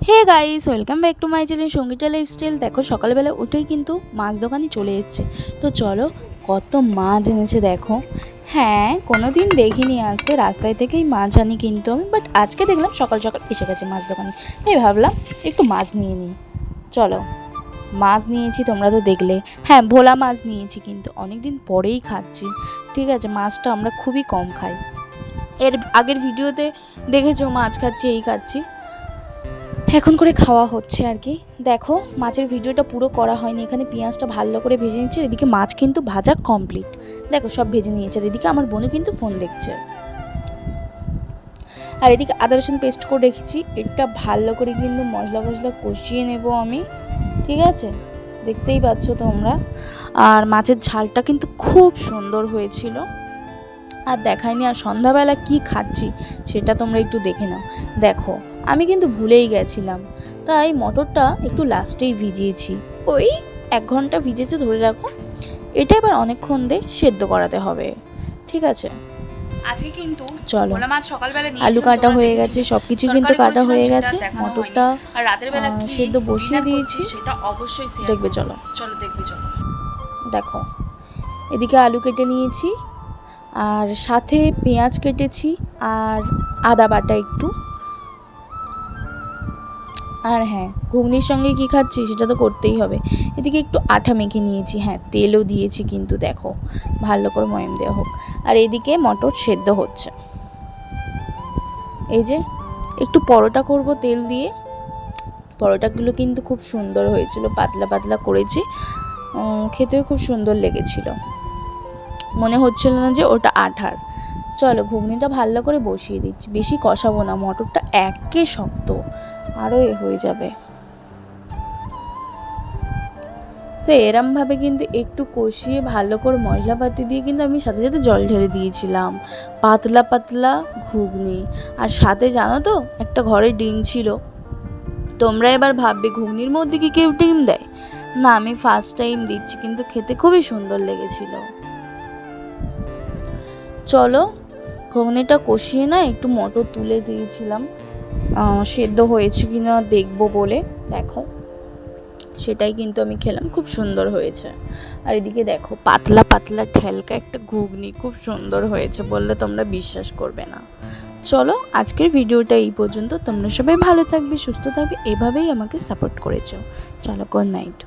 Hey guys, welcome back to my channel Sangeeta lifestyle. দেখো সকালবেলা উঠেই কিন্তু মাছ দোকানে চলে এসছে। তো চলো কত মাছ এনেছে দেখো। হ্যাঁ, কোনো দিন দেখিনি, আসতে রাস্তায় থেকেই মাছ আনি কিন্তু আমি, বাট আজকে দেখলাম সকাল সকাল এসে গেছে মাছ দোকানে, তাই ভাবলাম একটু মাছ নিয়ে নিই। চলো, মাছ নিয়েছি, তোমরা তো দেখলে। হ্যাঁ, ভোলা মাছ নিয়েছি, কিন্তু অনেক দিন পরেই খাচ্ছি। ঠিক আছে, মাছটা আমরা খুবই কম খাই। এর আগের ভিডিওতে দেখেছো মাছ খাচ্ছি, এই খাচ্ছি, এখন করে খাওয়া হচ্ছে আর কি। দেখো মাছের ভিডিওটা পুরো করা হয়নি, এখানে পেঁয়াজটা ভালো করে ভেজে নিচ্ছে। এদিকে মাছ কিন্তু ভাজা কমপ্লিট, দেখো সব ভেজে নিয়েছে। আর এদিকে আমার বোনও কিন্তু ফোন দেখছে। আর এদিকে আদা রসুন পেস্ট করে রেখেছি, এটা ভালো করে কিন্তু মশলা কষিয়ে নেব আমি। ঠিক আছে, দেখতেই পাচ্ছ তোমরা। আর মাছের ঝালটা কিন্তু খুব সুন্দর হয়েছিল। আর দেখায়নি, আর সন্ধ্যাবেলা কি খাচ্ছি সেটা তোমরা একটু দেখে নাও। দেখো আমি কিন্তু ভুলেই গেছিলাম, তাই মটরটা একটু লাস্টেই ভিজিয়েছি। ওই 1 ঘন্টা ভিজেছে ধরে রাখো। এটা এবার অনেকক্ষণ দিয়ে সেদ্ধ করাতে হবে। ঠিক আছে, আজকে কিন্তু চলো, ভোলা মাছ সকালবেলা আলু কাটা হয়ে গেছে, সব কিছু কিন্তু কাটা হয়ে গেছে। মটরটা আর রাতের বেলা কি সেদ্ধ বসিয়ে দিয়েছি, সেটা অবশ্যই শেয়ার দেখবে। করব। চলো চলো দেখবে, চলো। দেখো, এদিকে আলু কেটে নিয়েছি, আর সাথে পেঁয়াজ কেটেছি, আর আদা বাটা একটু। আর হ্যাঁ, ঘুগনির সঙ্গে কী খাচ্ছি সেটা তো করতেই হবে। এদিকে একটু আঠা মেখে নিয়েছি, হ্যাঁ তেলও দিয়েছি কিন্তু, দেখো ভালো করে ময়াম দেওয়া হোক। আর এদিকে মটর সেদ্ধ হচ্ছে। এই যে একটু পরোটা করব তেল দিয়ে। পরোটাগুলো কিন্তু খুব সুন্দর হয়েছিল, পাতলা পাতলা করেছি, খেতেও খুব সুন্দর লেগেছিল। মনে হচ্ছিল না যে ওটা আঠার। চলো ঘুগনিটা ভালো করে বসিয়ে দিচ্ছি, বেশি কষাবো না, মটরটা একে শক্ত, আরও হয়ে যাবে। তো এরমভাবে কিন্তু একটু কষিয়ে ভালো করে মশলাপাতি দিয়ে কিন্তু আমি সাথে সাথে জল ঢেলে দিয়েছিলাম। পাতলা পাতলা ঘুগনি, আর সাথে জানো তো একটা ঘরে ডিম ছিল। তোমরা এবার ভাববে ঘুগনির মধ্যে কি কেউ ডিম দেয়? না, আমি ফার্স্ট টাইম দিচ্ছি, কিন্তু খেতে খুবই সুন্দর লেগেছিল। চলো ঘুগনিটা কষিয়ে না একটু মটর তুলে দিয়েছিলাম, সেদ্ধ হয়েছে কিনা দেখবো বলে। দেখো সেটাই কিন্তু আমি খেলাম, খুব সুন্দর হয়েছে। আর এদিকে দেখো পাতলা পাতলা ঠেলকা একটা ঘুগনি, খুব সুন্দর হয়েছে, বললে তোমরা বিশ্বাস করবে না। চলো আজকের ভিডিওটা এই পর্যন্ত। তোমরা সবাই ভালো থাকবে, সুস্থ থাকবে, এভাবেই আমাকে সাপোর্ট করেছো। চলো, গুড নাইট।